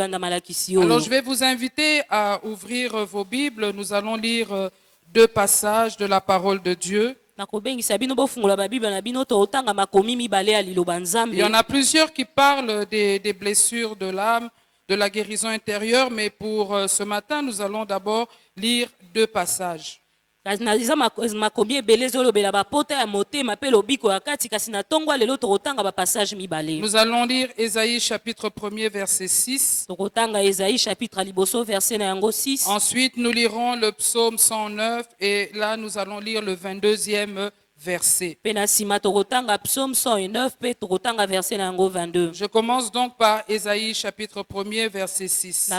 Alors je vais vous inviter à ouvrir vos Bibles. Nous allons lire deux passages de la parole de Dieu. Il y en a plusieurs qui parlent des blessures de l'âme, de la guérison intérieure, mais pour ce matin, nous allons d'abord lire deux passages. Nous allons lire Ésaïe chapitre 1er verset 6. Ensuite, nous lirons le psaume 109 et là, nous allons lire le 22e verset. Je commence donc par Ésaïe chapitre 1er verset 6.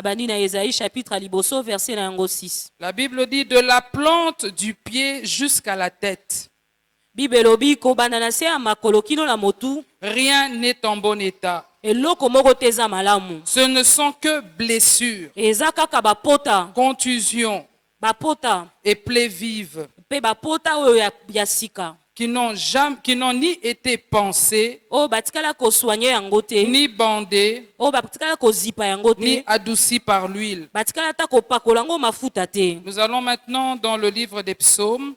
La Bible dit de la plante du pied jusqu'à la tête. Rien n'est en bon état. Ce ne sont que blessures, contusions et plaies vives qui n'ont ni été pensées, ni bandées, ni adoucies par l'huile. Nous allons maintenant dans le livre des psaumes.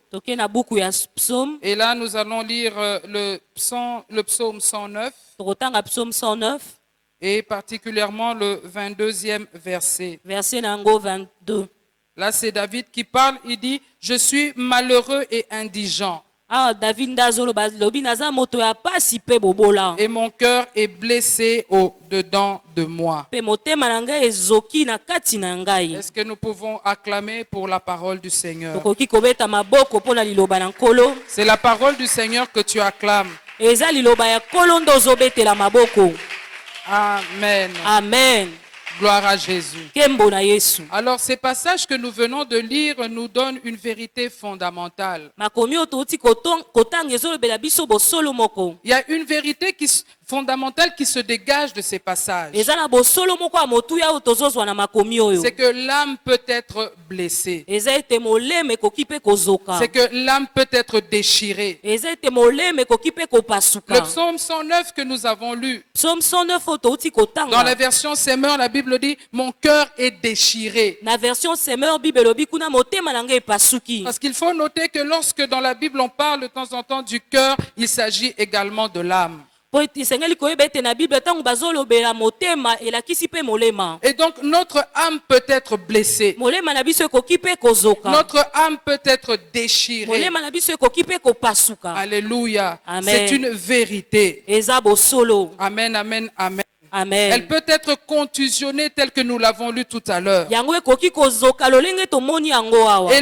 Et là, nous allons lire le psaume 109. Et particulièrement le 22e verset. Là, c'est David qui parle. Il dit, « Je suis malheureux et indigent. Et mon cœur est blessé au-dedans de moi. » Est-ce que nous pouvons acclamer pour la parole du Seigneur? C'est la parole du Seigneur que tu acclames. Amen. Amen. Gloire à Jésus. Alors, ces passages que nous venons de lire nous donnent une vérité fondamentale. Il y a une vérité fondamentale qui se dégage de ces passages. C'est que l'âme peut être blessée. C'est que l'âme peut être déchirée. Le psaume 109 que nous avons lu, dans la version Semeur, la Bible dit « Mon cœur est déchiré ». Parce qu'il faut noter que lorsque dans la Bible on parle de temps en temps du cœur, il s'agit également de l'âme. Et donc notre âme peut être blessée. Notre âme peut être déchirée. Alléluia. C'est une vérité. Amen, amen, amen. Amen. Elle peut être contusionnée telle que nous l'avons lu tout à l'heure. Et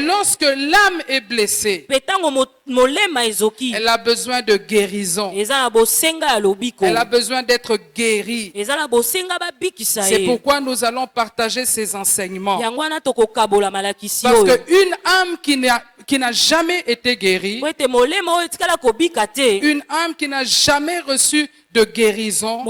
lorsque l'âme est blessée, elle a besoin de guérison. Elle a besoin d'être guérie. C'est pourquoi nous allons partager ces enseignements. Parce qu'une âme qui n'a jamais été guérie, une âme qui n'a jamais reçu de guérison,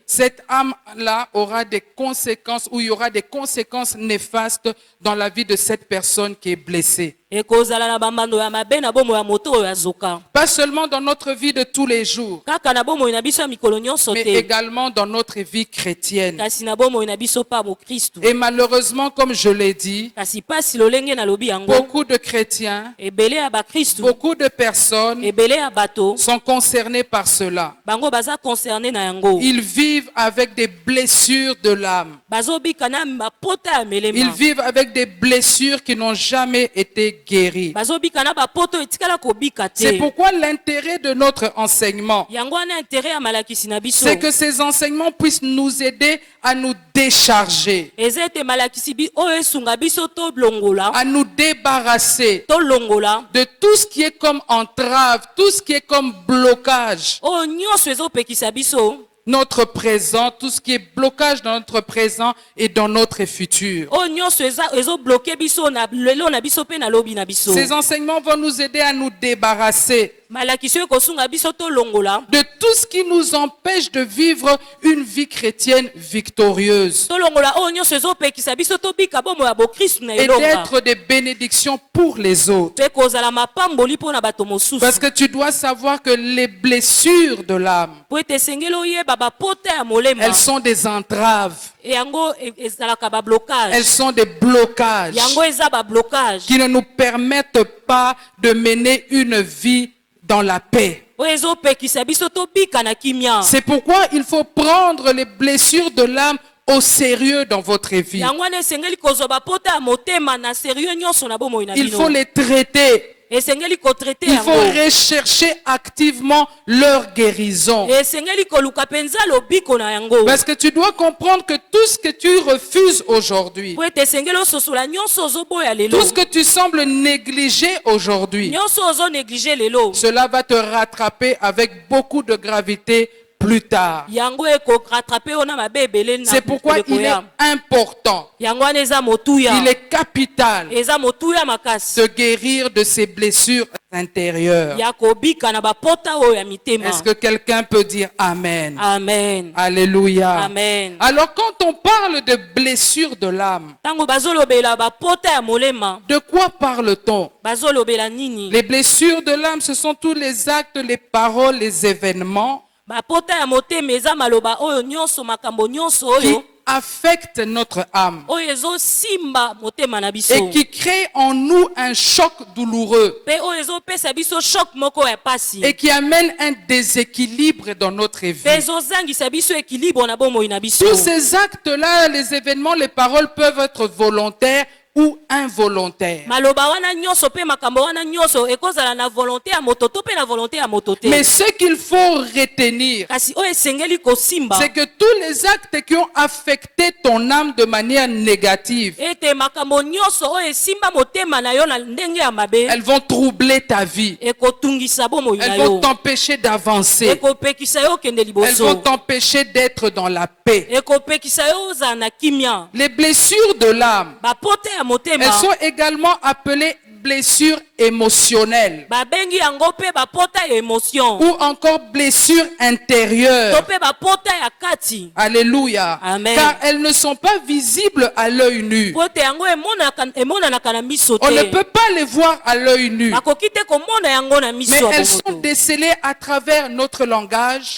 cette âme-là aura des conséquences, ou il y aura des conséquences néfastes dans la vie de cette personne qui est blessée. Pas seulement dans notre vie de tous les jours, mais également dans notre vie chrétienne. Et malheureusement, comme je l'ai dit, beaucoup de chrétiens, beaucoup de personnes sont concernés par cela. Ils vivent avec des blessures de l'âme. Ils vivent avec des blessures qui n'ont jamais été guéries. C'est pourquoi l'intérêt de notre enseignement, c'est que ces enseignements puissent nous aider à nous décharger, à nous débarrasser de tout ce qui est comme entrave, tout ce qui est comme blocage. Notre présent, tout ce qui est blocage dans notre présent et dans notre futur. Ces enseignements vont nous aider à nous débarrasser de tout ce qui nous empêche de vivre une vie chrétienne victorieuse et d'être des bénédictions pour les autres. Parce que tu dois savoir que les blessures de l'âme, elles sont des entraves. Elles sont des blocages qui ne nous permettent pas de mener une vie dans la paix. C'est pourquoi il faut prendre les blessures de l'âme au sérieux dans votre vie. Il faut les traiter. Il faut rechercher activement leur guérison. Parce que tu dois comprendre que tout ce que tu refuses aujourd'hui, tout ce que tu sembles négliger aujourd'hui, cela va te rattraper avec beaucoup de gravité plus tard. C'est pourquoi il est important, il est capital de guérir de ses blessures intérieures. Est-ce que quelqu'un peut dire Amen? Amen. Alléluia. Amen. Alors quand on parle de blessures de l'âme, de quoi parle-t-on? Les blessures de l'âme, ce sont tous les actes, les paroles, les événements qui affectent notre âme et qui créent en nous un choc douloureux et qui amènent un déséquilibre dans notre vie. Tous ces actes-là, les événements, les paroles peuvent être volontaires ou involontaire. Mais ce qu'il faut retenir, c'est que tous les actes qui ont affecté ton âme de manière négative, elles vont troubler ta vie. Elles vont t'empêcher d'avancer. Elles vont t'empêcher d'être dans la paix. Les blessures de l'âme, elles sont également appelées blessures émotionnelles ou encore blessures intérieures. Alléluia. Amen. Car elles ne sont pas visibles à l'œil nu. On ne peut pas les voir à l'œil nu. Mais elles sont décelées à travers notre langage,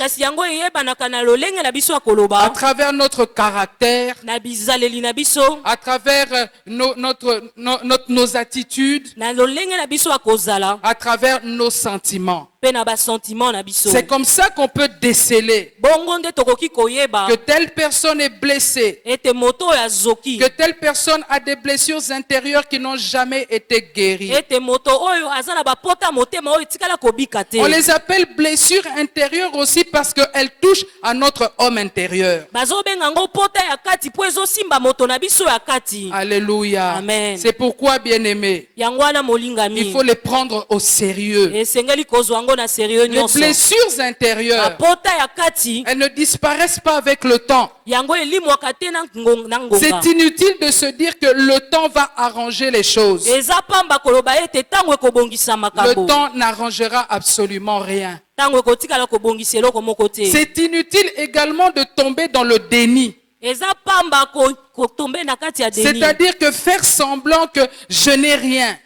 à travers notre caractère, à travers nos attitudes, à travers nos sentiments. C'est comme ça qu'on peut déceler que telle personne est blessée, que telle personne a des blessures intérieures qui n'ont jamais été guéries. On les appelle blessures intérieures aussi parce qu'elles touchent à notre homme intérieur. Alléluia. Amen. C'est pourquoi, bien-aimés, il faut les prendre au sérieux. Les blessures intérieures, elles ne disparaissent pas avec le temps. C'est inutile de se dire que le temps va arranger les choses. Le temps n'arrangera absolument rien. C'est inutile également de tomber dans le déni. C'est-à-dire que faire semblant que je n'ai rien.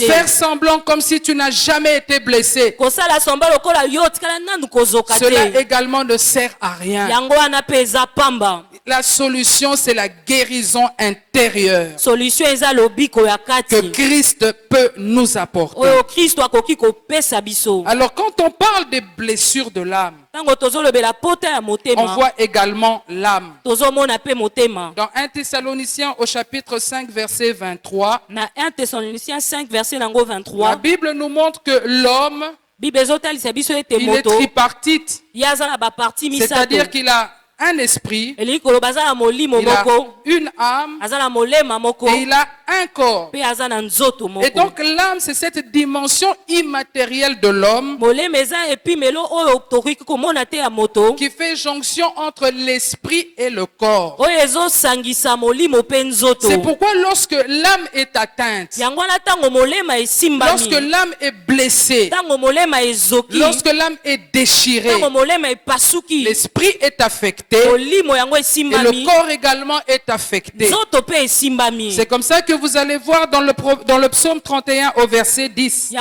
Faire semblant comme si tu n'as jamais été blessé. Cela également ne sert à rien. La solution, c'est la guérison intérieure que Christ peut nous apporter. Alors quand on parle des blessures de l'âme, on voit également l'âme. Dans 1 Thessaloniciens au chapitre 5 verset 23, la Bible nous montre que l'homme, il est tripartite. C'est-à-dire qu'il a un esprit, il a une âme et il a un corps. Et donc l'âme, c'est cette dimension immatérielle de l'homme qui fait jonction entre l'esprit et le corps. C'est pourquoi lorsque l'âme est atteinte, lorsque l'âme est blessée, lorsque l'âme est déchirée, l'esprit est affecté et le corps également est affecté. C'est comme ça que vous allez voir dans le psaume 31 au verset 10.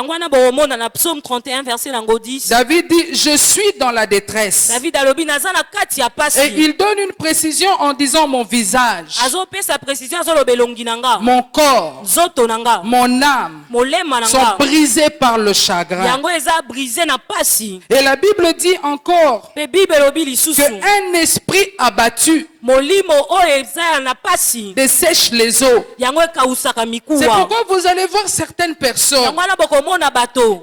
David dit, je suis dans la détresse. Et il donne une précision en disant mon visage, mon corps, mon âme sont brisés par le chagrin. Et la Bible dit encore qu'un esprit abattu dessèche les eaux. C'est pourquoi vous allez voir certaines personnes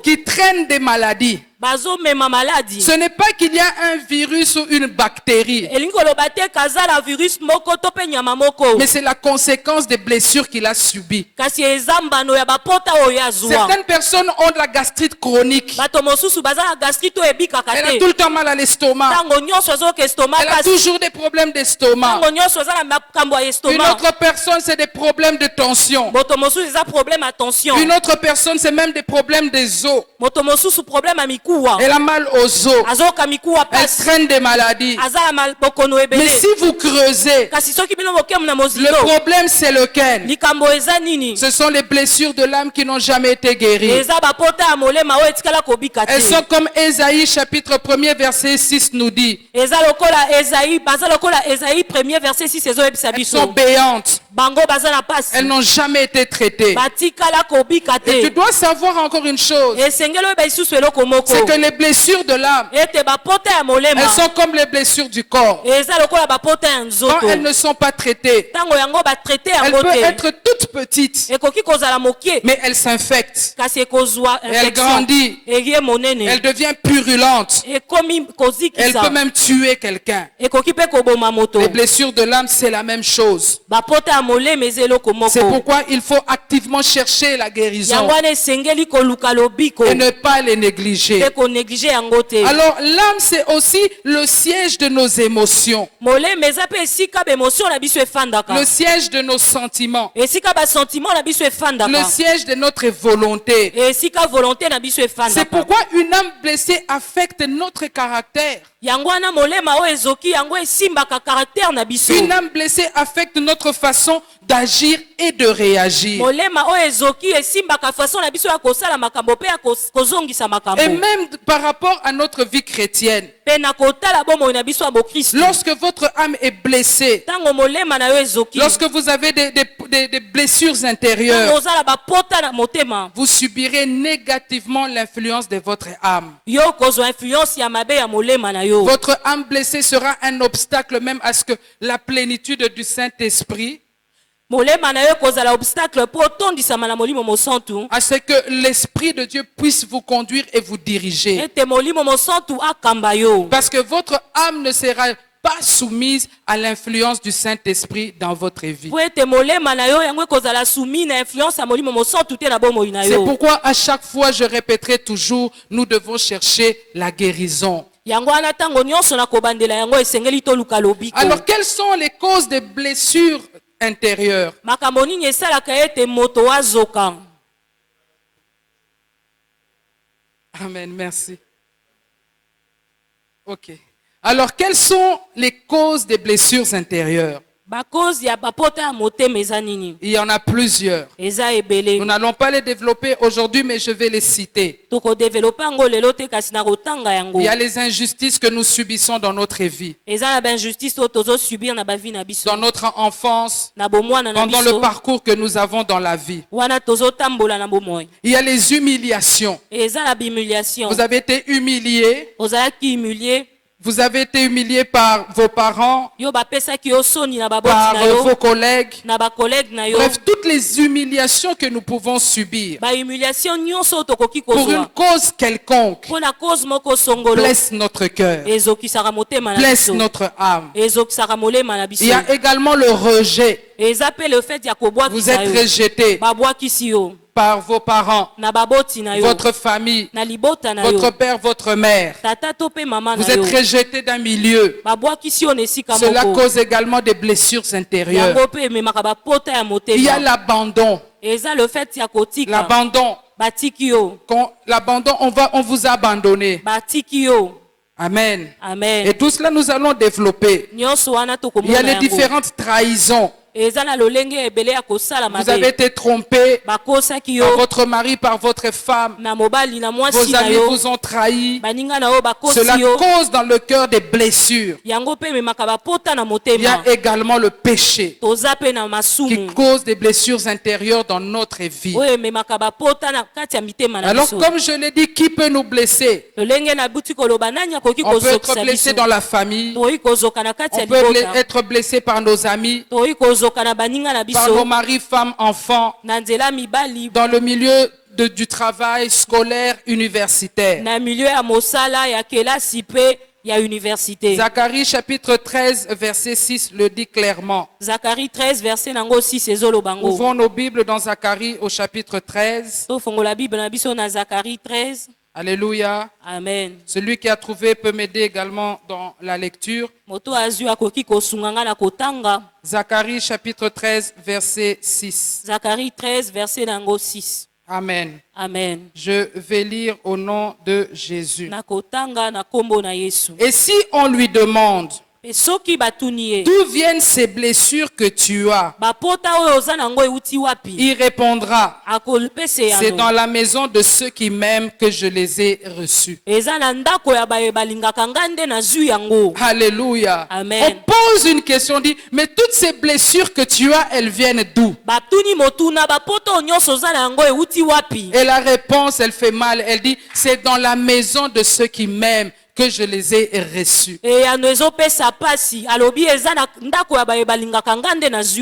qui traînent des maladies. Ce n'est pas qu'il y a un virus ou une bactérie, mais c'est la conséquence des blessures qu'il a subies. Certaines personnes ont de la gastrite chronique. Elle a tout le temps mal à l'estomac. Elle a toujours des problèmes d'estomac. Une autre personne, c'est des problèmes de tension. Une autre personne, c'est même des problèmes des os. Elle a mal aux os. Elle traîne des maladies. Mais si vous creusez, le problème c'est lequel? Ce sont les blessures de l'âme qui n'ont jamais été guéries. Elles sont comme Ésaïe chapitre 1er verset 6 nous dit. Elles sont béantes. Elles n'ont jamais été traitées. Et tu dois savoir encore une chose. C'est que les blessures de l'âme, elles sont comme les blessures du corps. Quand elles ne sont pas traitées, elles peuvent être toutes petites, mais elles s'infectent. Elle grandit. Elle devient purulente. Elle peut même tuer quelqu'un. Les blessures de l'âme, c'est la même chose. C'est pourquoi il faut activement chercher la guérison et ne pas les négliger. Alors l'âme, c'est aussi le siège de nos émotions, le siège de nos sentiments, le siège de notre volonté. C'est pourquoi une âme blessée affecte notre caractère. Une âme blessée affecte notre façon d'agir et de réagir. Et même par rapport à notre vie chrétienne. Lorsque votre âme est blessée, lorsque vous avez des blessures intérieures, vous subirez négativement l'influence de votre âme. Votre âme blessée sera un obstacle même à ce que la plénitude du Saint-Esprit, à ce que l'Esprit de Dieu puisse vous conduire et vous diriger. Parce que votre âme ne sera pas soumise à l'influence du Saint-Esprit dans votre vie. C'est pourquoi à chaque fois je répéterai toujours, nous devons chercher la guérison. Alors quelles sont les causes des blessures intérieures? Amen, merci. Ok. Alors quelles sont les causes des blessures intérieures? Il y en a plusieurs. Nous n'allons pas les développer aujourd'hui, mais je vais les citer. Il y a les injustices que nous subissons dans notre vie, dans notre enfance, pendant le parcours que nous avons dans la vie. Il y a les humiliations. Vous avez été humilié. Vous avez été humilié par vos parents, par vos collègues. Bref, toutes les humiliations que nous pouvons subir pour une cause quelconque blesse notre cœur, blesse notre âme. Il y a également le rejet. Vous êtes rejeté par vos parents, votre famille, votre père, votre mère. Vous êtes rejeté d'un milieu. Cela cause également des blessures intérieures. Il y a l'abandon. L'abandon. L'abandon, on vous a abandonné. Amen. Et tout cela, nous allons développer. Il y a les différentes trahisons. Vous avez été trompé par votre mari, par votre femme. Vos amis vous ont trahi. Cela cause dans le cœur des blessures. Il y a également le péché qui cause des blessures intérieures dans notre vie. Alors, comme je l'ai dit, qui peut nous blesser? On peut être blessé dans la famille. On peut être blessé par nos amis, par nos maris, femmes, enfants, dans le milieu du travail scolaire, universitaire. Zacharie chapitre 13 verset 6 le dit clairement. Zacharie 13 verset 6 Ouvrons nos Bibles dans Zacharie au chapitre 13. Zacharie 13. Alléluia. Amen. Celui qui a trouvé peut m'aider également dans la lecture. Zacharie chapitre 13 verset 6. Zacharie 13 verset 6. Amen. Amen. Je vais lire au nom de Jésus. Et si on lui demande d'où viennent ces blessures que tu as, il répondra, c'est dans la maison de ceux qui m'aiment que je les ai reçus. Alléluia. Amen. On pose une question, on dit, mais toutes ces blessures que tu as, elles viennent d'où? Et la réponse, elle fait mal. Elle dit, c'est dans la maison de ceux qui m'aiment que je les ai reçus.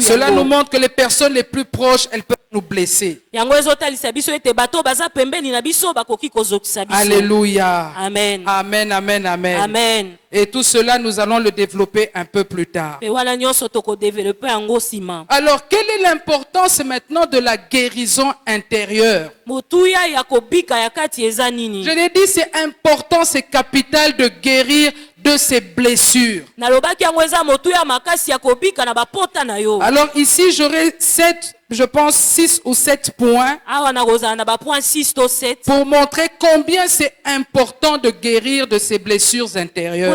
Cela nous montre que les personnes les plus proches, elles peuvent nous blesser. Alléluia. Amen. Amen, amen, amen. Amen. Et tout cela, nous allons le développer un peu plus tard. Alors, quelle est l'importance maintenant de la guérison intérieure? Je l'ai dit, c'est important, c'est capital de guérir de ces blessures. Alors ici, j'aurai 6 ou 7 points pour montrer combien c'est important de guérir de ces blessures intérieures.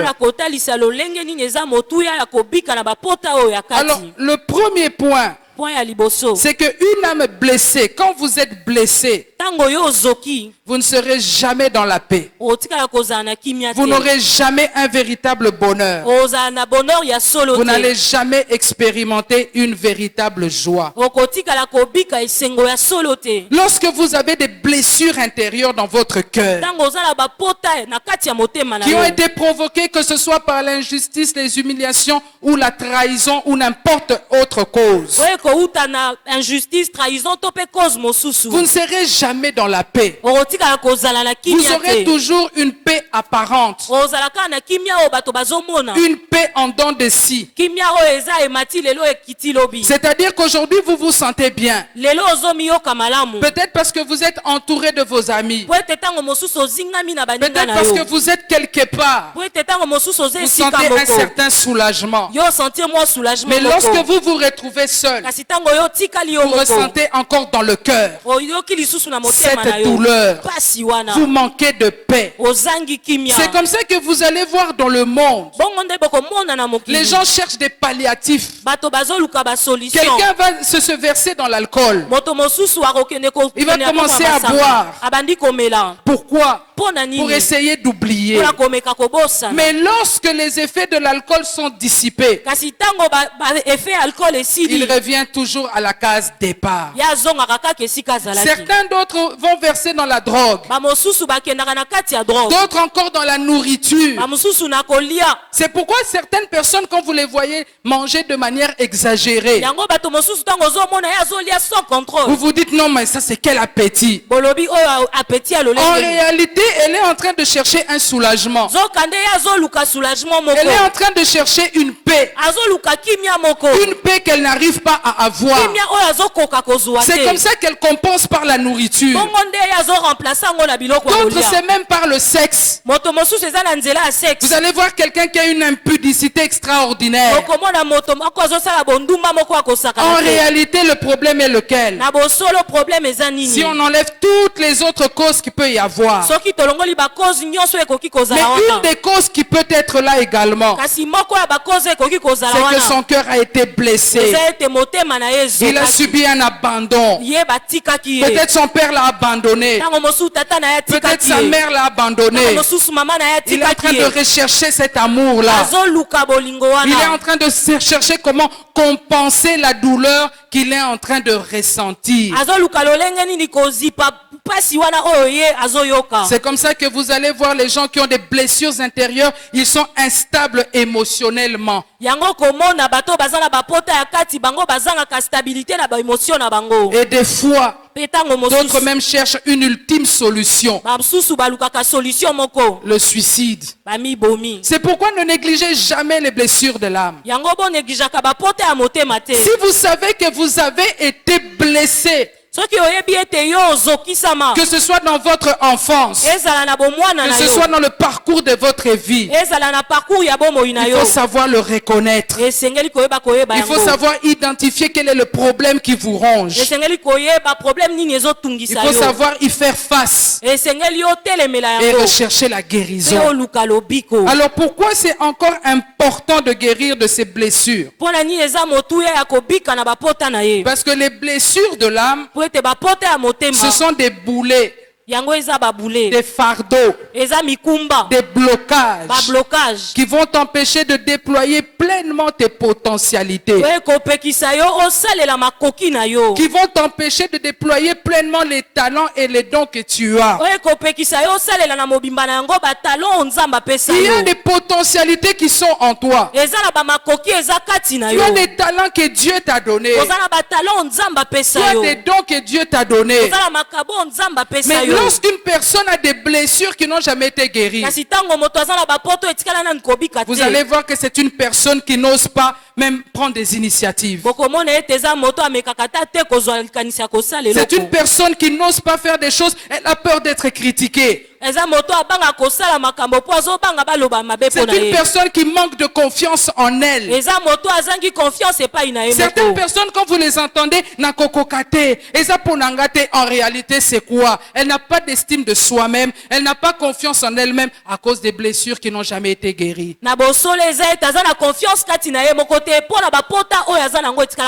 Alors, le premier point, c'est qu'une âme blessée, quand vous êtes blessé, vous ne serez jamais dans la paix. Vous n'aurez jamais un véritable bonheur. Vous n'allez jamais expérimenter une véritable joie. Lorsque vous avez des blessures intérieures dans votre cœur, qui ont été provoquées, que ce soit par l'injustice, les humiliations ou la trahison ou n'importe autre cause, vous ne serez jamais dans la paix. Vous aurez toujours une paix apparente, une paix en dents de scie. C'est-à-dire qu'aujourd'hui vous vous sentez bien, peut-être parce que vous êtes entouré de vos amis, peut-être parce que vous êtes quelque part, vous sentez un certain soulagement. Mais lorsque vous vous retrouvez seul, vous ressentez encore dans le cœur cette douleur. Vous manquez de paix. C'est comme ça que vous allez voir dans le monde. Les gens cherchent des palliatifs. Quelqu'un va se verser dans l'alcool. Il va commencer à boire. Pourquoi? Pour essayer d'oublier. Mais lorsque les effets de l'alcool sont dissipés, il revient toujours à la case départ. Certains d'autres D'autres vont verser dans la drogue. D'autres encore dans la nourriture. C'est pourquoi certaines personnes, quand vous les voyez manger de manière exagérée, vous vous dites non, mais ça c'est quel appétit. En réalité, elle est en train de chercher un soulagement. Elle est en train de chercher une paix. Une paix qu'elle n'arrive pas à avoir. C'est comme ça qu'elle compense par la nourriture. D'autres, c'est même par le sexe. Vous allez voir quelqu'un qui a une impudicité extraordinaire. En réalité, le problème est lequel? Si on enlève toutes les autres causes qu'il peut y avoir, mais une des causes qui peut être là également, c'est que son cœur a été blessé. Il a subi un abandon. Peut-être son père l'a abandonné. Peut-être sa mère l'a abandonné. Il est en train de rechercher cet amour-là. Il est en train de chercher comment compenser la douleur qu'il est en train de ressentir. C'est comme ça que vous allez voir les gens qui ont des blessures intérieures, ils sont instables émotionnellement. Et des fois, d'autres même cherchent une ultime solution. Le suicide. C'est pourquoi ne négligez jamais les blessures de l'âme. Si vous savez que vous avez été blessé, que ce soit dans votre enfance, que ce soit dans le parcours de votre vie, il faut savoir le reconnaître. Il faut savoir identifier quel est le problème qui vous ronge. Il faut savoir y faire face et rechercher la guérison. Alors pourquoi c'est encore important de guérir de ces blessures? Parce que les blessures de l'âme, ce sont des boulets, des fardeaux, des blocages qui vont t'empêcher de déployer pleinement tes potentialités, qui vont t'empêcher de déployer pleinement les talents et les dons que tu as. Il y a des potentialités qui sont en toi. Tu as des talents que Dieu t'a donnés. Tu as des dons que Dieu t'a donnés. Mais lorsqu'une personne a des blessures qui n'ont jamais été guéries, vous allez voir que c'est une personne qui n'ose pas même prendre des initiatives. C'est une personne qui n'ose pas faire des choses, elle a peur d'être critiquée. C'est une personne qui manque de confiance en elle. Certaines personnes, quand vous les entendez, en réalité c'est quoi? Elle n'a pas d'estime de soi-même, elle n'a pas confiance en elle-même à cause des blessures qui n'ont jamais été guéries.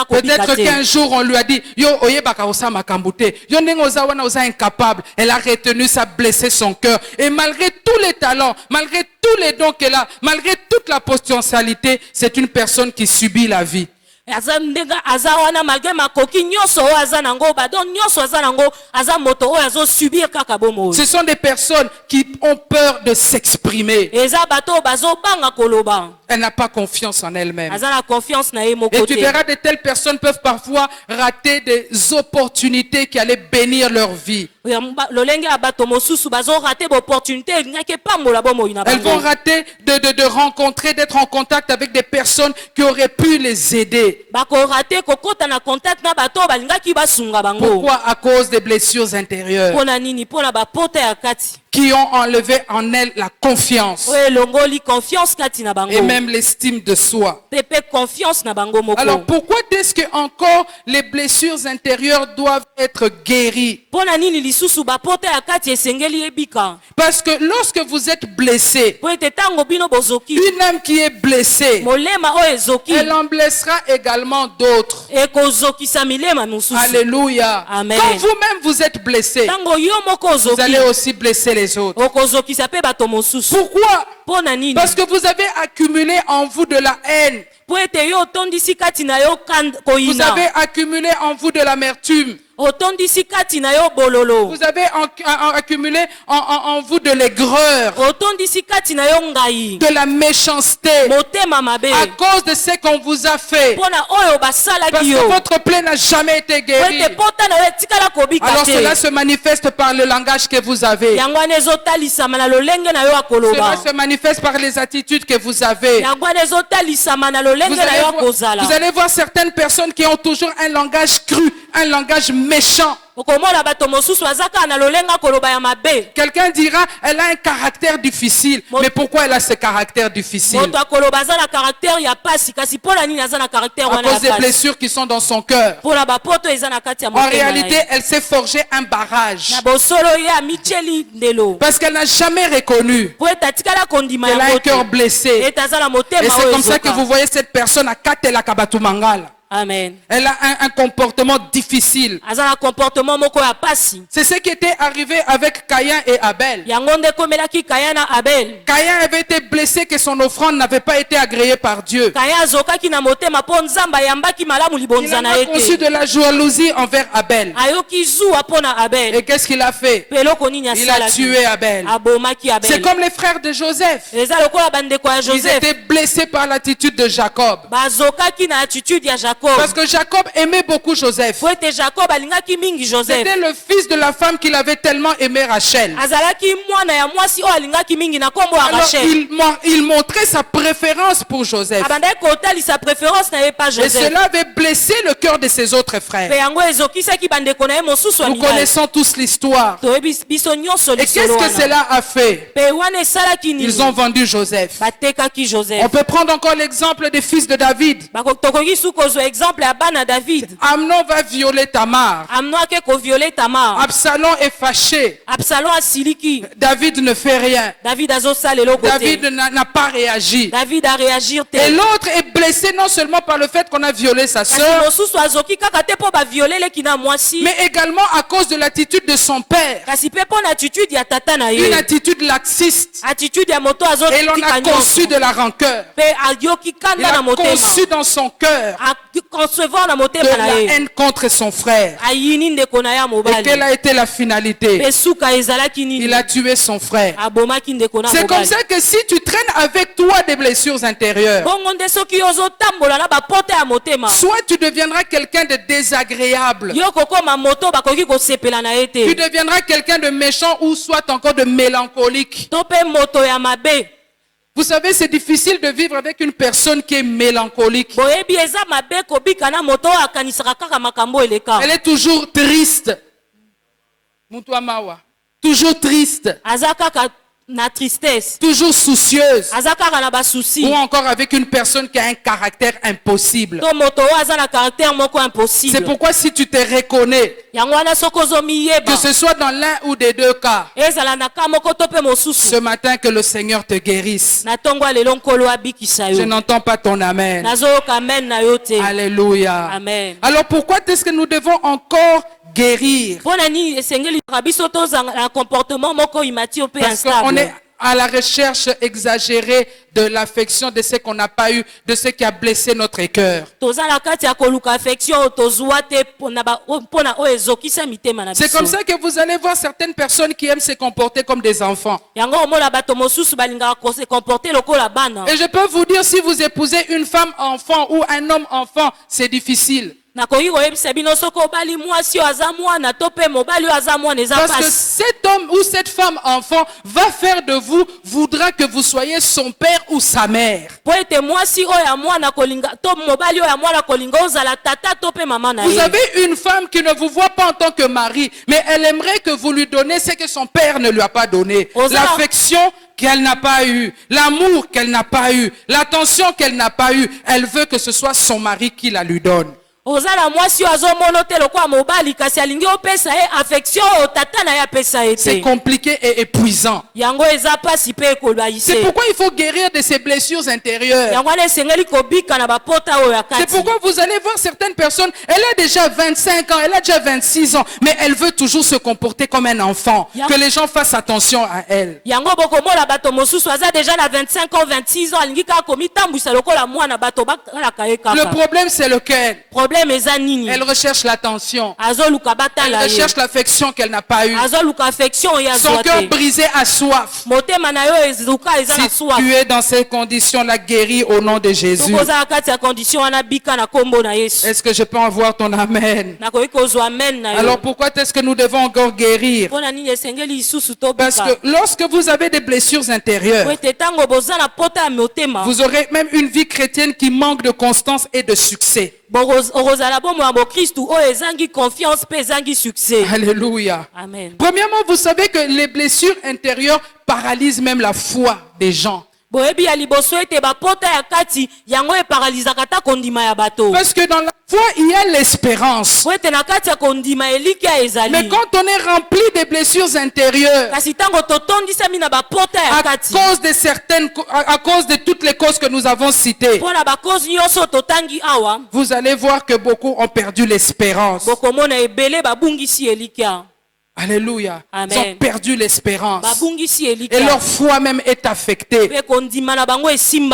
Peut-être qu'un jour on lui a dit yo oyebaka osama kambute, yo ndenge oza wana oza incapable. Elle a retenu, ça a blessé son cœur. Et malgré tous les talents, malgré tous les dons qu'elle a, malgré toute la potentialité, c'est une personne qui subit la vie. Ce sont des personnes qui ont peur de s'exprimer. Elle n'a pas confiance en elle-même. Et tu verras, de telles personnes peuvent parfois rater des opportunités qui allaient bénir leur vie. Elles vont rater de rencontrer, d'être en contact avec des personnes qui auraient pu les aider. Pourquoi? À cause des blessures intérieures qui ont enlevé en elle la confiance et même l'estime de soi. Alors pourquoi est-ce que encore les blessures intérieures doivent être guéries? Parce que lorsque vous êtes blessé, une âme qui est blessée, elle en blessera également d'autres. Alléluia. Amen. Quand vous-même vous êtes blessé, vous allez aussi blesser les autres. Pourquoi? Parce que vous avez accumulé en vous de la haine. Vous avez accumulé en vous de l'amertume. Vous avez accumulé en vous de l'aigreur, de la méchanceté, à cause de ce qu'on vous a fait. Parce que votre plaie n'a jamais été guérie. Alors cela se manifeste par le langage que vous avez. Cela se manifeste par les attitudes que vous avez. Vous allez voir certaines personnes qui ont toujours un langage cru, un langage méchant. Quelqu'un dira, elle a un caractère difficile. Mais pourquoi elle a ce caractère difficile? À cause des blessures qui sont dans son cœur. En réalité, elle s'est forgé un barrage. Parce qu'elle n'a jamais reconnu qu'elle a un cœur blessé. Et c'est comme ça que vous voyez cette personne à Katela Kabatumangal. Amen. Elle a un comportement difficile. C'est ce qui était arrivé avec Caïn et Abel. Caïn avait été blessé que son offrande n'avait pas été agréée par Dieu. Il a conçu de la jalousie envers Abel. Et qu'est-ce qu'il a fait? Il a tué Abel. C'est comme les frères de Joseph. Ils étaient blessés par l'attitude de Jacob. Parce que Jacob aimait beaucoup Joseph. C'était le fils de la femme qu'il avait tellement aimé, Rachel. Alors il montrait sa préférence pour Joseph. Et cela avait blessé le cœur de ses autres frères. Nous connaissons tous l'histoire. Et qu'est-ce que cela a fait? Ils ont vendu Joseph. On peut prendre encore l'exemple des fils de David. Amnon va violer Tamar. Absalom est fâché. David ne fait rien. David n'a pas réagi. Et l'autre est blessé non seulement par le fait qu'on a violé sa sœur, mais également à cause de l'attitude de son père. Une attitude laxiste. Et l'on a conçu de la rancœur. Il a conçu dans son cœur de la haine contre son frère. Et quelle a été la finalité? Il a tué son frère. C'est comme ça que si tu traînes avec toi des blessures intérieures, soit tu deviendras quelqu'un de désagréable, tu deviendras quelqu'un de méchant, ou soit encore de mélancolique. Vous savez, c'est difficile de vivre avec une personne qui est mélancolique. Elle est toujours triste. Toujours triste. Toujours soucieuse. Ou encore avec une personne qui a un caractère impossible. C'est pourquoi si tu te reconnais, que ce soit dans l'un ou des deux cas, ce matin que le Seigneur te guérisse. Je n'entends pas ton amen. Alléluia. Amen. Alors pourquoi est-ce que nous devons encore guérir? Parce qu'on est à la recherche exagérée de l'affection de ce qu'on n'a pas eu, de ce qui a blessé notre cœur. C'est comme ça que vous allez voir certaines personnes qui aiment se comporter comme des enfants. Et je peux vous dire, si vous épousez une femme enfant ou un homme enfant, c'est difficile. Parce que cet homme ou cette femme enfant va faire de vous, voudra que vous soyez son père ou sa mère. Vous avez une femme qui ne vous voit pas en tant que mari, mais elle aimerait que vous lui donnez ce que son père ne lui a pas donné. L'affection qu'elle n'a pas eu, l'amour qu'elle n'a pas eu, l'attention qu'elle n'a pas eu. Elle veut que ce soit son mari qui la lui donne. C'est compliqué et épuisant. C'est pourquoi il faut guérir de ces blessures intérieures. C'est pourquoi vous allez voir certaines personnes, elle a déjà 25 ans, elle a déjà 26 ans, mais elle veut toujours se comporter comme un enfant. Que les gens fassent attention à elle. Le problème, c'est lequel? Elle recherche l'attention. Elle recherche l'affection qu'elle n'a pas eue. Son cœur brisé a soif. Si tu es dans ces conditions, la guéris au nom de Jésus. Est-ce que je peux avoir ton amen? Alors pourquoi est-ce que nous devons encore guérir? Parce que lorsque vous avez des blessures intérieures, vous aurez même une vie chrétienne qui manque de constance et de succès. Alléluia. Amen. Premièrement, vous savez que les blessures intérieures paralysent même la foi des gens. Parce que dans la foi, il y a l'espérance. Mais quand on est rempli de blessures intérieures, à cause de toutes les causes que nous avons citées, vous allez voir que beaucoup ont perdu l'espérance. Alléluia. Amen. Ils ont perdu l'espérance. Et leur foi même est affectée.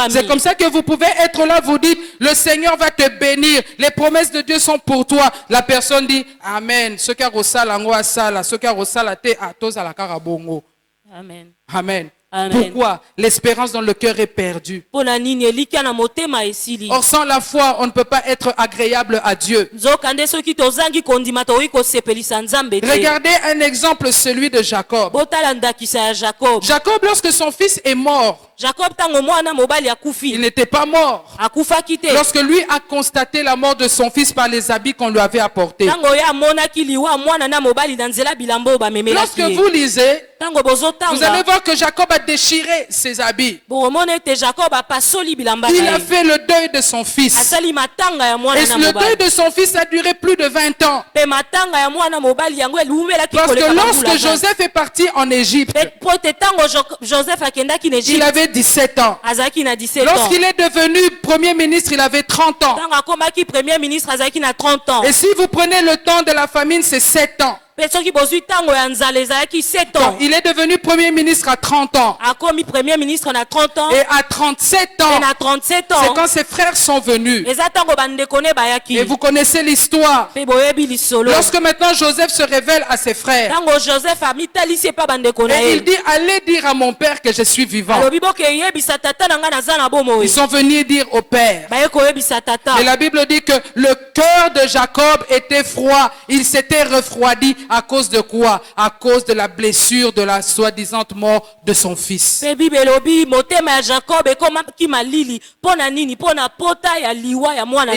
C'est comme ça que vous pouvez être là, vous dites, le Seigneur va te bénir. Les promesses de Dieu sont pour toi. La personne dit, Amen. Ce qui a Amen. Amen. Amen. Pourquoi? L'espérance dans le cœur est perdue. Or, sans la foi, on ne peut pas être agréable à Dieu. Regardez un exemple, celui de Jacob. Jacob, lorsque son fils est mort, il n'était pas mort. Lorsque lui a constaté la mort de son fils par les habits qu'on lui avait apportés. Lorsque vous lisez, vous allez voir que Jacob a déchiré ses habits. Il a fait le deuil de son fils. Et le deuil de son fils a duré plus de 20 ans. Parce que lorsque Joseph est parti en Égypte, il avait 17 ans. Lorsqu'il est devenu premier ministre, il avait 30 ans. Et si vous prenez le temps de la famine, c'est 7 ans. Il est devenu premier ministre à 30 ans. Et à 37 ans, c'est quand ses frères sont venus. Et vous connaissez l'histoire. Lorsque maintenant Joseph se révèle à ses frères, et il dit, allez dire à mon père que je suis vivant. Ils sont venus dire au père. Et la Bible dit que le cœur de Jacob était froid. Il s'était refroidi. À cause de quoi? À cause de la blessure de la soi-disant mort de son fils. Il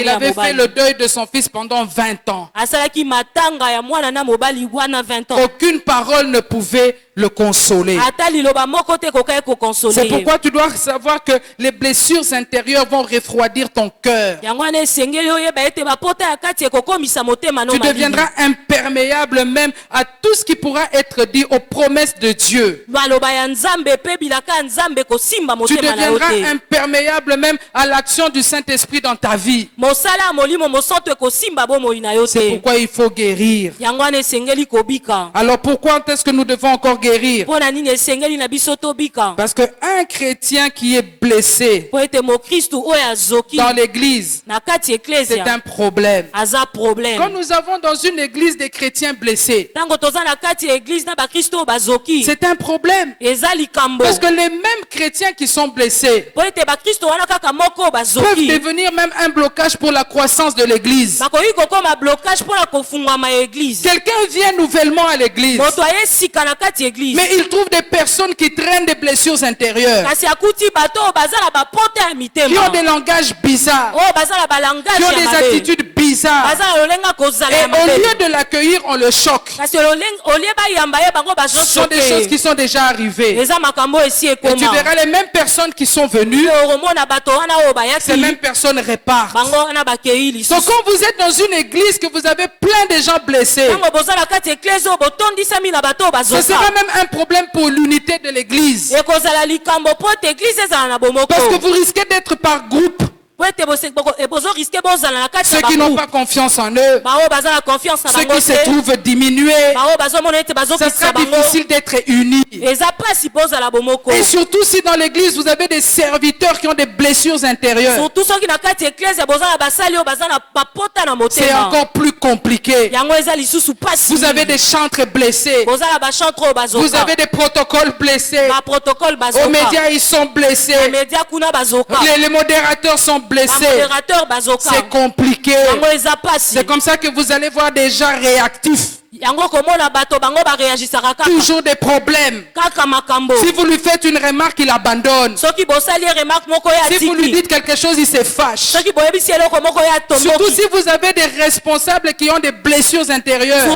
avait fait le deuil de son fils pendant 20 ans. Aucune parole ne pouvait le consoler. C'est pourquoi tu dois savoir que les blessures intérieures vont refroidir ton cœur. Tu deviendras imperméable même à tout ce qui pourra être dit aux promesses de Dieu. Tu deviendras imperméable même à l'action du Saint-Esprit dans ta vie. C'est pourquoi il faut guérir. Alors pourquoi est-ce que nous devons encore guérir? Parce qu'un chrétien qui est blessé dans l'église, c'est un problème. Quand nous avons dans une église des chrétiens blessés, c'est un problème. Parce que les mêmes chrétiens qui sont blessés peuvent devenir même un blocage pour la croissance de l'église. Quelqu'un vient nouvellement à l'église, mais il trouve des personnes qui traînent des blessures intérieures, qui ont des langages bizarres, qui ont des attitudes bizarres. Et au lieu de l'accueillir, on le choque. Ce sont des choses qui sont déjà arrivées. Et tu verras les mêmes personnes qui sont venues, ces mêmes personnes répartent. Donc quand vous êtes dans une église que vous avez plein de gens blessés, ce sera même un problème pour l'unité de l'église. Parce que vous risquez d'être par groupe. Ceux qui n'ont pas confiance en eux, ceux qui se trouvent diminués, ça sera difficile d'être unis. Et surtout si dans l'église vous avez des serviteurs qui ont des blessures intérieures, c'est encore plus compliqué. Vous avez des chantres blessés, vous avez des protocoles blessés, aux médias ils sont blessés, les modérateurs sont blessés, c'est compliqué. C'est comme ça que vous allez voir des gens réactifs. Toujours des problèmes. Si vous lui faites une remarque, il abandonne. Si vous lui dites quelque chose, il se fâche. Surtout si vous avez des responsables qui ont des blessures intérieures,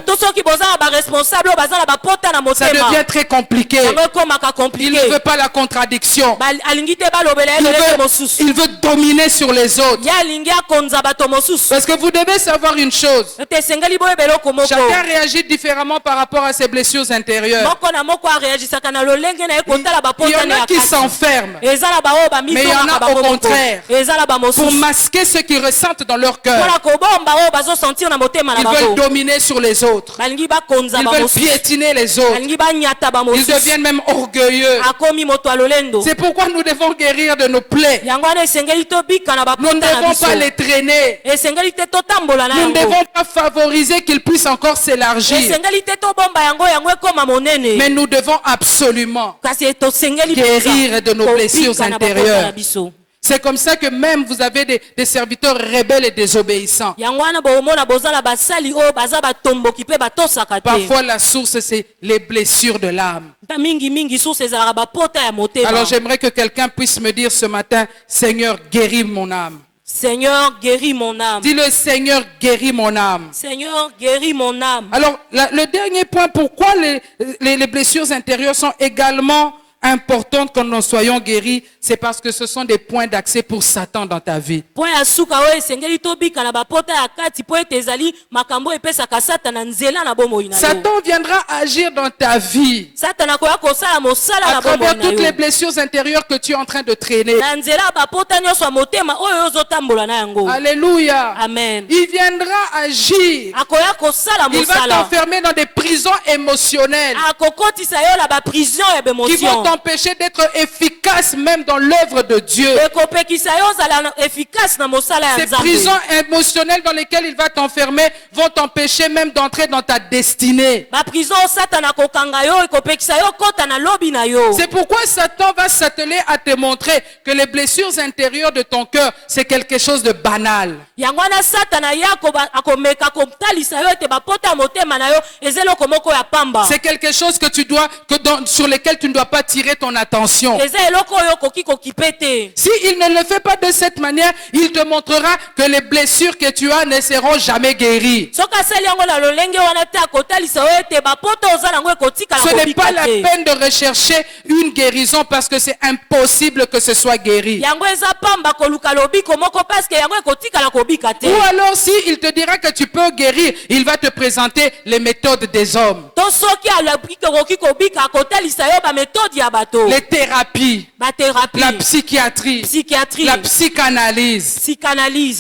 ça devient très compliqué. Il ne veut pas la contradiction. Il veut dominer sur les autres. Parce que vous devez savoir une chose. Chacun réagit différemment par rapport à ses blessures intérieures. Il y en a qui s'enferment, mais il y en a au contraire, pour masquer ce qu'ils ressentent dans leur cœur. Ils veulent dominer sur les autres, ils veulent piétiner les autres, ils deviennent même orgueilleux. C'est pourquoi nous devons guérir de nos plaies. Nous ne devons pas les traîner. Nous ne devons pas favoriser qu'ils puissent encore s'élargir. Mais nous devons absolument guérir de nos blessures intérieures. C'est comme ça que même vous avez des serviteurs rebelles et désobéissants. Parfois la source c'est les blessures de l'âme. Alors j'aimerais que quelqu'un puisse me dire ce matin, Seigneur, guéris mon âme. Seigneur, guéris mon âme. Dis le Seigneur, guéris mon âme. Seigneur, guéris mon âme. Alors, le dernier point, pourquoi les blessures intérieures sont également importante que nous soyons guéris, c'est parce que ce sont des points d'accès pour Satan dans ta vie. Satan viendra agir dans ta vie à travers toutes les blessures intérieures que tu es en train de traîner. Alléluia. Amen. Il viendra agir. Il va t'enfermer dans des prisons émotionnelles qui vont t'empêcher d'être efficace même dans l'œuvre de Dieu. Ces prisons émotionnelles dans lesquelles il va t'enfermer vont t'empêcher même d'entrer dans ta destinée. C'est pourquoi Satan va s'atteler à te montrer que les blessures intérieures de ton cœur, c'est quelque chose de banal. C'est quelque chose que tu dois, sur lequel tu ne dois pas tirer ton attention. Si il ne le fait pas de cette manière, il te montrera que les blessures que tu as ne seront jamais guéries. Ce n'est pas la peine de rechercher une guérison parce que c'est impossible que ce soit guéri. Ou alors si il te dira que tu peux guérir, il va te présenter les méthodes des hommes. Les thérapies, la psychiatrie, la psychanalyse.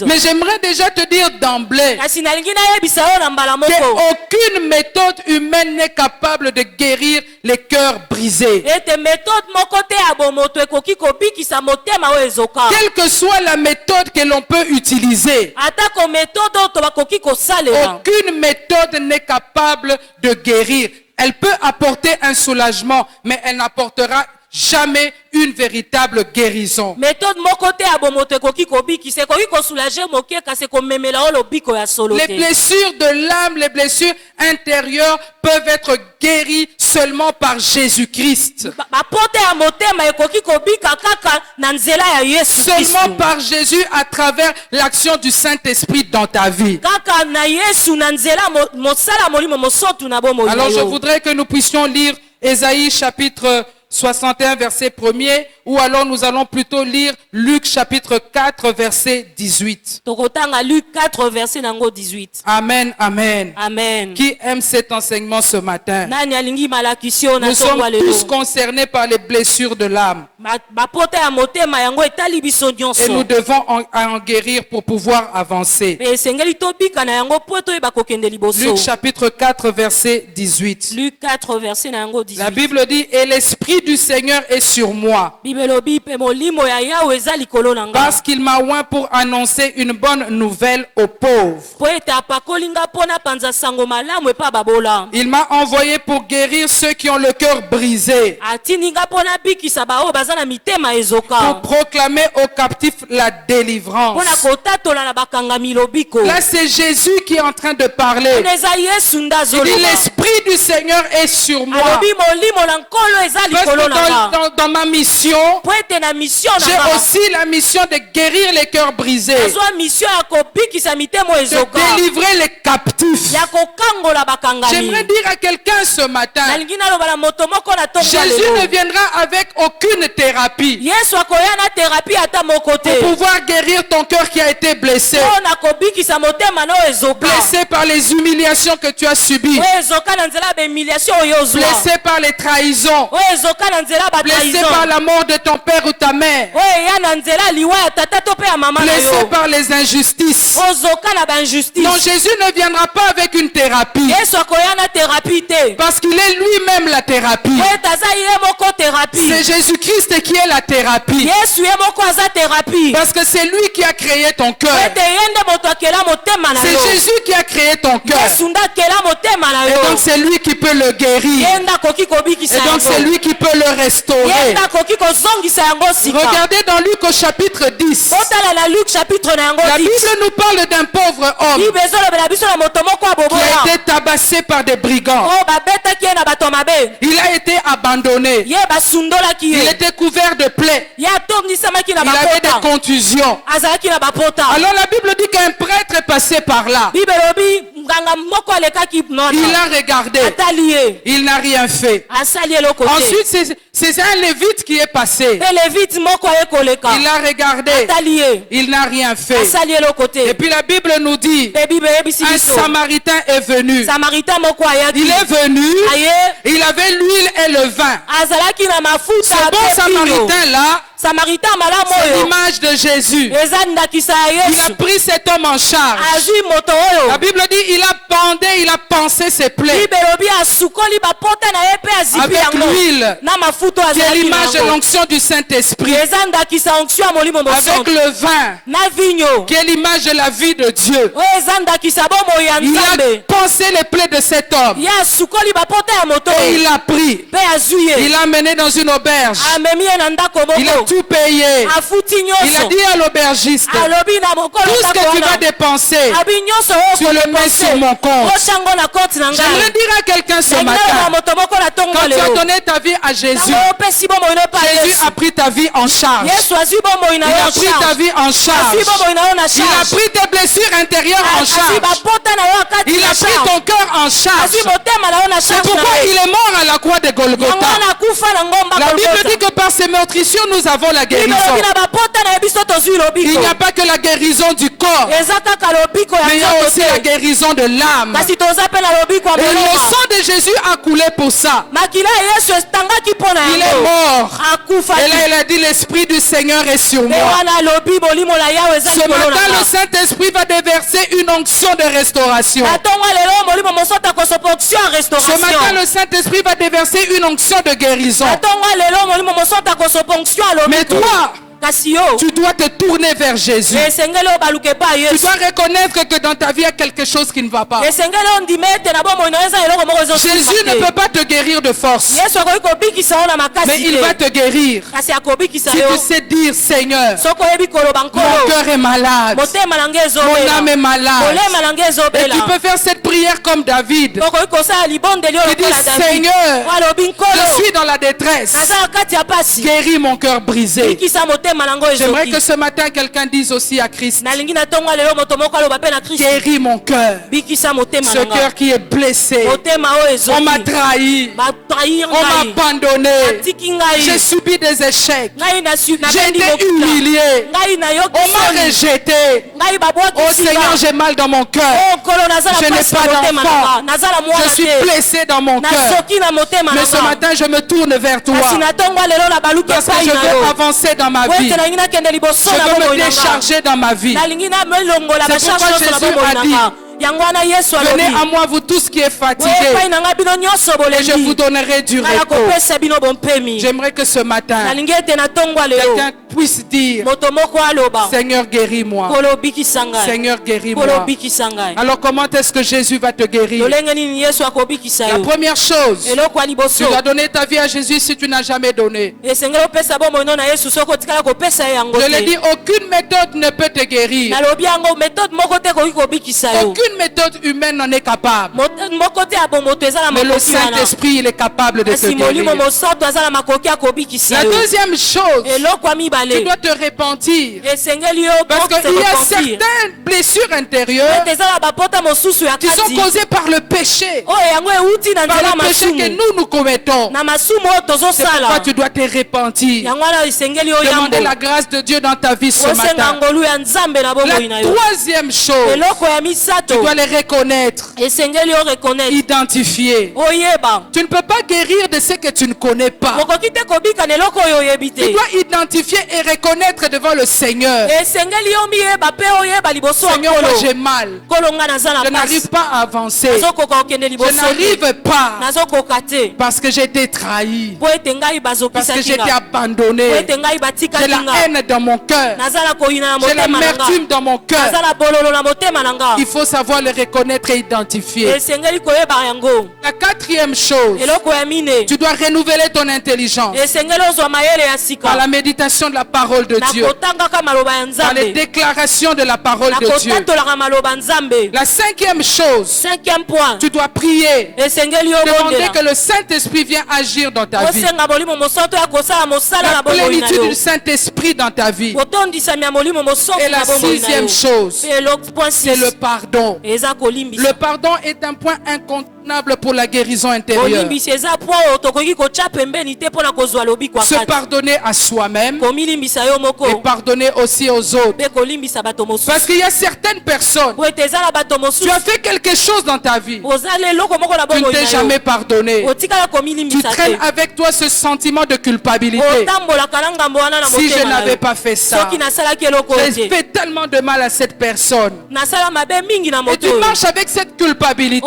Mais j'aimerais déjà te dire d'emblée qu'aucune méthode humaine n'est capable de guérir les cœurs brisés. Quelle que soit la méthode que l'on peut utiliser, aucune méthode n'est capable de guérir. Elle peut apporter un soulagement, mais elle n'apportera jamais une véritable guérison. Les blessures de l'âme, les blessures intérieures peuvent être guéries seulement par Jésus-Christ. Seulement par Jésus à travers l'action du Saint-Esprit dans ta vie. Alors je voudrais que nous puissions lire Ésaïe chapitre 61 verset 1er, ou alors nous allons plutôt lire Luc chapitre 4 verset 18. Luc 4 verset 18. Amen, amen. Amen. Qui aime cet enseignement ce matin? Nous sommes tous concernés par les blessures de l'âme. Et nous devons en guérir pour pouvoir avancer. Luc chapitre 4 verset 18. Luc 4 verset 18. La Bible dit, et l'Esprit du Seigneur est sur moi, parce qu'il m'a oint pour annoncer une bonne nouvelle aux pauvres. Il m'a envoyé pour guérir ceux qui ont le cœur brisé, pour proclamer aux captifs la délivrance. Là, c'est Jésus qui est en train de parler. Il dit, l'Esprit du Seigneur est sur moi. Parce que dans ma mission, j'ai aussi la mission de guérir les cœurs brisés, de délivrer les captifs. J'aimerais dire à quelqu'un ce matin, Jésus ne viendra avec aucune thérapie pour pouvoir guérir ton cœur qui a été blessé, blessé par les humiliations que tu as subies, blessé par les trahisons, blessé par la mort de ton père ou ta mère, blessé par les injustices. Non, Jésus ne viendra pas avec une thérapie, parce qu'il est lui-même la thérapie. C'est Jésus-Christ qui est la thérapie, parce que c'est lui qui a créé ton cœur. C'est Jésus qui a créé ton cœur, et donc c'est lui qui peut le guérir, et donc c'est lui qui peut le restaurer. Regardez dans Luc au chapitre 10. La Bible nous parle d'un pauvre homme qui a été tabassé par des brigands. Il a été abandonné. Il était couvert de plaies. Il avait des contusions. Alors la Bible dit qu'un prêtre est passé par là. Il a regardé. Il n'a rien fait. Ensuite, c'est un lévite qui est passé. Il a regardé. Il n'a rien fait. Et puis la Bible nous dit, un Samaritain est venu. Il est venu, il avait l'huile et le vin. Ce bon Samaritain là, c'est l'image de Jésus. Il a pris cet homme en charge. La Bible dit, il a bandé, il a pansé ses plaies avec l'huile, qui est l'image de l'onction du Saint-Esprit, avec le vin, qui est l'image de la vie de Dieu. Il a pansé les plaies de cet homme, et il l'a pris, il l'a mené dans une auberge, il a tout payé. Il a dit à l'aubergiste, tout ce que tu vas dépenser, tu le mets sur mon compte. J'aimerais dire à quelqu'un ce matin, quand tu as donné ta vie à Jésus, Jésus a pris ta vie en charge. Il a pris ta vie en charge. Il a pris tes blessures intérieures en charge. Il a pris ton cœur en charge. C'est pourquoi il est mort à la croix de Golgotha. La Bible dit que par ses meurtrissures nous avons la guérison. Il n'y a pas que la guérison du corps, mais il y a aussi la guérison de l'âme. Et le sang de Jésus a coulé pour ça. Il est mort. Et là il a dit, l'Esprit du Seigneur est sur moi. Ce matin le Saint-Esprit va déverser une onction de restauration. Ce matin le Saint-Esprit va déverser une onction de guérison. Mais toi, tu dois te tourner vers Jésus. Tu dois reconnaître que dans ta vie il y a quelque chose qui ne va pas. Jésus ne peut pas te guérir de force, mais il va te guérir si tu sais dire, Seigneur, mon cœur est malade, mon âme est malade. Et tu peux faire cette prière comme David. Tu dis, Seigneur, je suis dans la détresse, guéris mon cœur brisé. J'aimerais que ce matin quelqu'un dise aussi à Christ: guéris mon cœur. Ce cœur qui est blessé. On m'a trahi. On m'a abandonné. J'ai subi des échecs. J'ai été humilié. On m'a rejeté. Oh Seigneur, j'ai mal dans mon cœur. Je n'ai pas d'enfant. Je suis blessé dans mon cœur. Mais ce matin, je me tourne vers toi. Parce que je veux avancer dans ma vie. Je veux me décharger dans ma vie. C'est pourquoi Jésus a dit: venez à moi, vous tous qui êtes fatigués, et je vous donnerai du repos. J'aimerais que ce matin, quelqu'un puisse dire: Seigneur, guéris-moi. Seigneur, guéris-moi. Alors comment est-ce que Jésus va te guérir? La première chose, tu dois donner ta vie à Jésus si tu n'as jamais donné. Je l'ai dit, aucune méthode ne peut te guérir. Aucune méthode humaine n'en est capable. Mais le Saint-Esprit, il est capable de te guérir. La deuxième chose, tu dois te repentir. Parce qu'il y a certaines blessures intérieures qui sont causées par le péché. Par le péché que nous commettons. C'est pourquoi tu dois te repentir. Demander la grâce de Dieu dans ta vie ce matin. La troisième chose, tu dois les reconnaître, identifier. Tu ne peux pas guérir de ce que tu ne connais pas. Tu dois identifier et reconnaître devant le Seigneur. Seigneur, moi j'ai mal. Je n'arrive pas à avancer. Je n'arrive pas parce que j'ai été trahi, parce que j'ai été abandonné. J'ai la haine dans mon cœur. J'ai l'amertume dans mon cœur. Il faut savoir le reconnaître et identifier. La quatrième chose, tu dois renouveler ton intelligence par la méditation de la parole de Dieu, par les déclarations de la parole de Dieu. La cinquième chose, tu dois prier, demander que le Saint-Esprit vienne agir dans ta vie. La plénitude du Saint-Esprit dans ta vie. Et la sixième chose, c'est le pardon. Le pardon est un point incontournable pour la guérison intérieure. Se pardonner à soi-même et pardonner aussi aux autres. Parce qu'il y a certaines personnes, tu as fait quelque chose dans ta vie, tu ne t'es jamais pardonné. Tu traînes avec toi ce sentiment de culpabilité. Si je n'avais pas fait ça, j'ai fait tellement de mal à cette personne. Et tu marches avec cette culpabilité.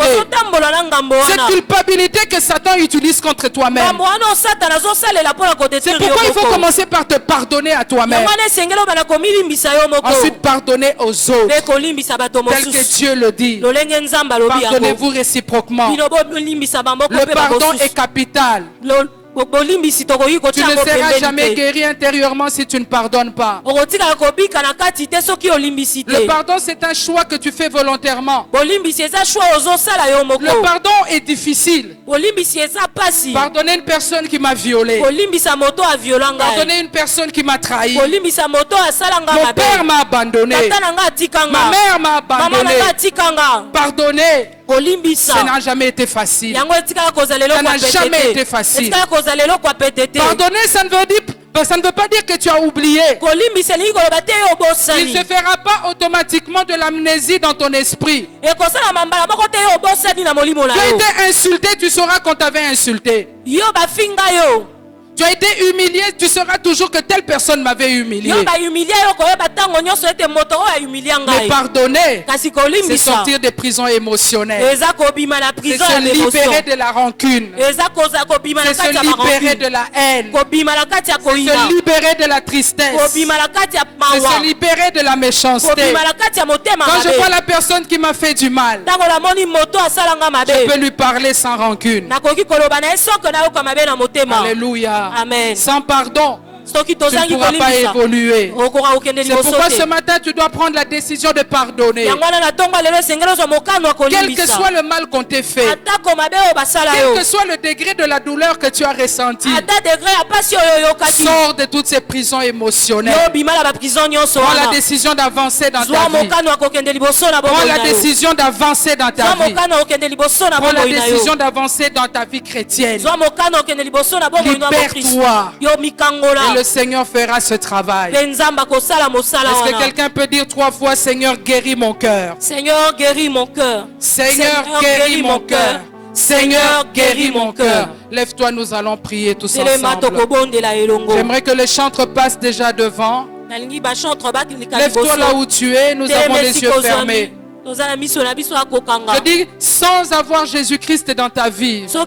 Cette culpabilité que Satan utilise contre toi-même. C'est pourquoi il faut commencer par te pardonner à toi-même. Ensuite pardonner aux autres. Tel que Dieu le dit. Pardonnez-vous réciproquement. Le pardon est capital. Tu ne seras jamais guéri intérieurement si tu ne pardonnes pas. Le pardon, c'est un choix que tu fais volontairement. Le pardon est difficile. Pardonner une personne qui m'a violé. Pardonner une personne qui m'a trahi. Mon père m'a abandonné. Ma mère m'a abandonné. Pardonner, ça n'a jamais été facile. Ça n'a jamais été facile. Pardonner, ça ne veut pas dire que tu as oublié. Il ne se fera pas automatiquement de l'amnésie dans ton esprit. Tu as été insulté, tu sauras qu'on t'avait insulté. Tu as été humilié, tu sauras toujours que telle personne m'avait humilié. Mais pardonner, c'est sortir des prisons émotionnelles. C'est se libérer de la rancune. C'est se libérer de la haine. C'est se libérer de la tristesse. C'est se libérer de la méchanceté. Quand je vois la personne qui m'a fait du mal, je peux lui parler sans rancune. Alléluia. Amen. Sans pardon, tu ne pourras pas évoluer. C'est pourquoi ce matin, tu dois prendre la décision de pardonner. Quel que soit le mal qu'on t'ait fait, quel que soit le degré de la douleur que tu as ressenti, sors de toutes ces prisons émotionnelles. Prends la décision d'avancer dans ta vie. Prends la décision d'avancer dans ta vie. Prends la décision d'avancer dans ta vie chrétienne. Libère-toi. Et le Seigneur fera ce travail. Est-ce que quelqu'un peut dire 3 fois, Seigneur, guéris mon cœur. Seigneur, guéris mon cœur. Seigneur, guéris mon cœur. Seigneur, guéris mon cœur. Lève-toi, nous allons prier tous ensemble. J'aimerais que les chantres passent déjà devant. Lève-toi là où tu es, nous avons les yeux fermés. Je dis, sans avoir Jésus-Christ dans ta vie, si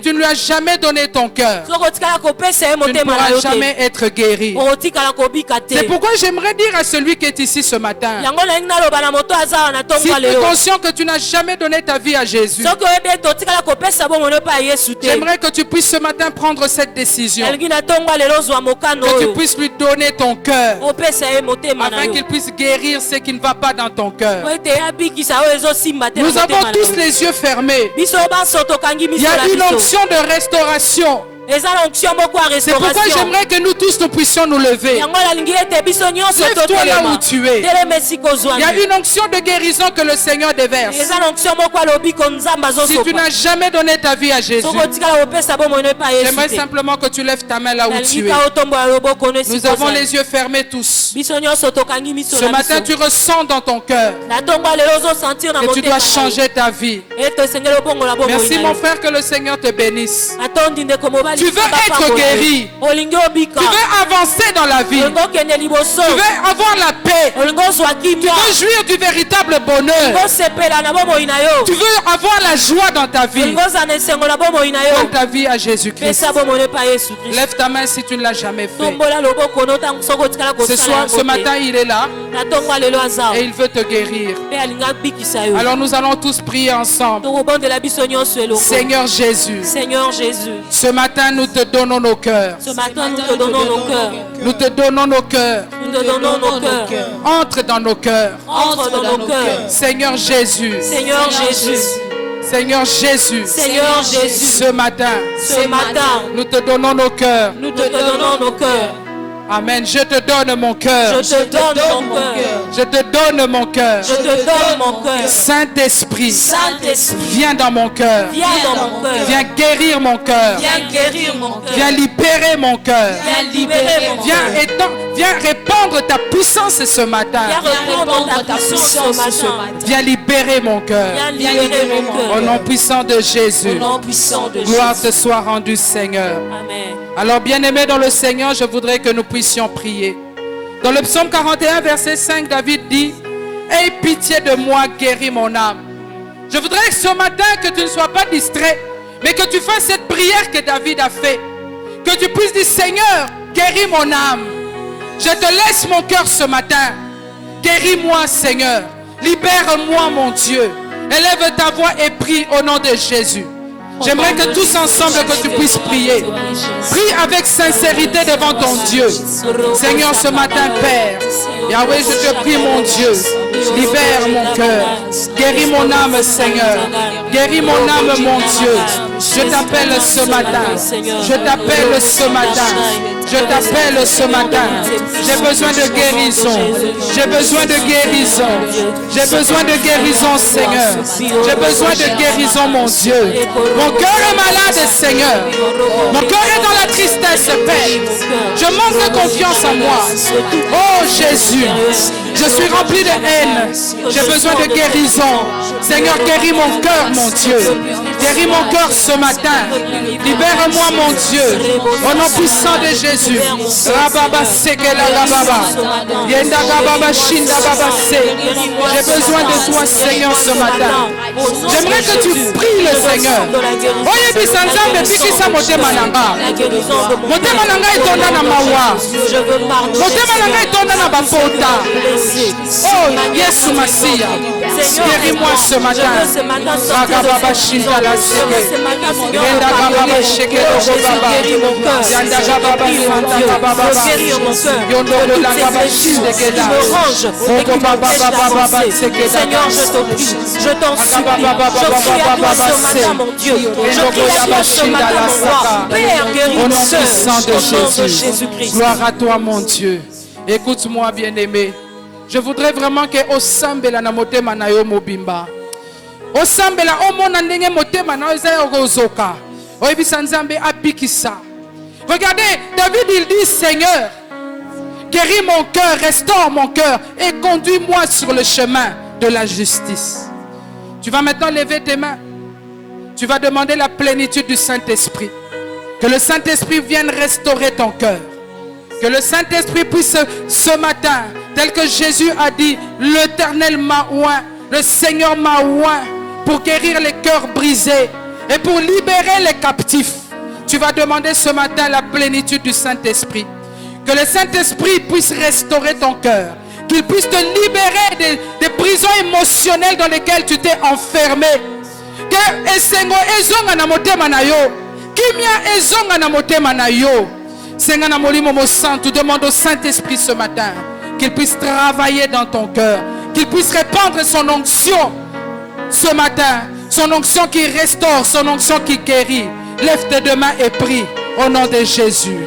tu ne lui as jamais donné ton cœur, tu ne pourras jamais être guéri. C'est pourquoi j'aimerais dire à celui qui est ici ce matin, si tu es conscient que tu n'as jamais donné ta vie à Jésus, j'aimerais que tu puisses ce matin prendre cette décision, que tu puisses lui donner ton cœur, afin qu'il puisse guérir ce qui ne va pas dans ton cœur. Nous avons tous les yeux fermés. Il y a une onction de restauration. C'est pourquoi j'aimerais que nous tous nous puissions nous lever. Lève-toi là où tu es. Il y a une onction de guérison que le Seigneur déverse. Si tu n'as jamais donné ta vie à Jésus, j'aimerais simplement que tu lèves ta main là où tu es. Nous avons les yeux fermés tous. Ce matin, tu ressens dans ton cœur que tu dois changer ta vie. Merci mon frère, que le Seigneur te bénisse. Tu veux être guéri. Tu veux avancer dans la vie. Tu veux avoir la paix. Tu veux jouir du véritable bonheur. Tu veux avoir la joie dans ta vie. Donne ta vie à Jésus-Christ. Lève ta main si tu ne l'as jamais fait. Ce matin, il est là et il veut te guérir. Alors nous allons tous prier ensemble. Seigneur Jésus, ce matin, nous te donnons nos cœurs. Nous te donnons nos cœurs. Entre dans nos cœurs. Seigneur Jésus. Seigneur Jésus. Ce matin, nous te donnons nos cœurs. Amen. Je te donne mon cœur. Je te donne mon cœur. Saint-Esprit, viens dans mon cœur. Viens guérir mon cœur. Viens libérer mon cœur. Viens répandre ta puissance ce matin. Viens libérer mon cœur. Au nom puissant de Jésus. Gloire te soit rendue, Seigneur. Amen. Alors, bien-aimés dans le Seigneur, je voudrais que nous puissions prier. Dans le psaume 41, verset 5, David dit: aie pitié de moi, guéris mon âme. Je voudrais que ce matin, que tu ne sois pas distrait, mais que tu fasses cette prière que David a fait. Que tu puisses dire: Seigneur, guéris mon âme. Je te laisse mon cœur ce matin. Guéris-moi, Seigneur. Libère-moi, mon Dieu. Élève ta voix et prie au nom de Jésus. J'aimerais que tous ensemble que tu puisses prier. Prie avec sincérité devant ton Dieu. Seigneur, ce matin, Père, Yahweh, je te prie, mon Dieu, libère mon cœur. Guéris mon âme, Seigneur. Guéris mon âme, mon Dieu. Je t'appelle ce matin. Je t'appelle ce matin. Je t'appelle ce matin. J'ai besoin de guérison. J'ai besoin de guérison. J'ai besoin de guérison, Seigneur. J'ai besoin de guérison, mon Dieu. Mon cœur est malade, Seigneur. Mon cœur est dans la tristesse, Père. Je manque de confiance en moi. Oh Jésus, je suis rempli de haine. J'ai besoin de guérison. Seigneur, guéris mon cœur, mon Dieu. Guéris mon cœur ce matin. Libère-moi, mon Dieu. Au nom puissant de Jésus. Rababa sekela rababa. Yenda rababa shinda baba se. J'ai besoin de toi, Seigneur, ce matin. J'aimerais que tu pries le Seigneur. Oye bisanzambe bikisa motema nanga. Motema nanga itonda na mawa. Motema nanga itonda na bapota. Oh, Yes, Massia. Guéris-moi ce matin. Ragababa Shindala Seke. Renda Gababa Sheke Baba. Yanda Gababa Yanda Baba. Yondo la Gababa Shindekeda. Oko Baba Baba Sekeda. Seigneur, je te prie, je t'en supplie. Je prie à toi ce matin, mon Dieu. Je prie à toi ce matin, mon roi. Père, guéris au nom puissant de Jésus-Christ. Gloire à toi, mon Dieu. Écoute-moi, bien-aimé. Je voudrais vraiment que osambela na motema na yo mobimba. Osambela omona ndenge motema na eza okozoka. Oyebisa Nzambe abikisa. Regardez, David il dit Seigneur, guéris mon cœur, restaure mon cœur et conduis-moi sur le chemin de la justice. Tu vas maintenant lever tes mains. Tu vas demander la plénitude du Saint-Esprit. Que le Saint-Esprit vienne restaurer ton cœur. Que le Saint-Esprit puisse ce matin, tel que Jésus a dit, l'Éternel m'a oint, le Seigneur m'a oint pour guérir les cœurs brisés et pour libérer les captifs. Tu vas demander ce matin la plénitude du Saint-Esprit. Que le Saint-Esprit puisse restaurer ton cœur. Qu'il puisse te libérer des prisons émotionnelles dans lesquelles tu t'es enfermé. Que esengo ezonga na motema na yo. Kimia ezonga na motema na yo. Senga na molimo mo santo, demande au Saint-Esprit ce matin qu'il puisse travailler dans ton cœur, qu'il puisse répandre son onction ce matin, son onction qui restaure, son onction qui guérit. Lève tes deux mains et prie au nom de Jésus.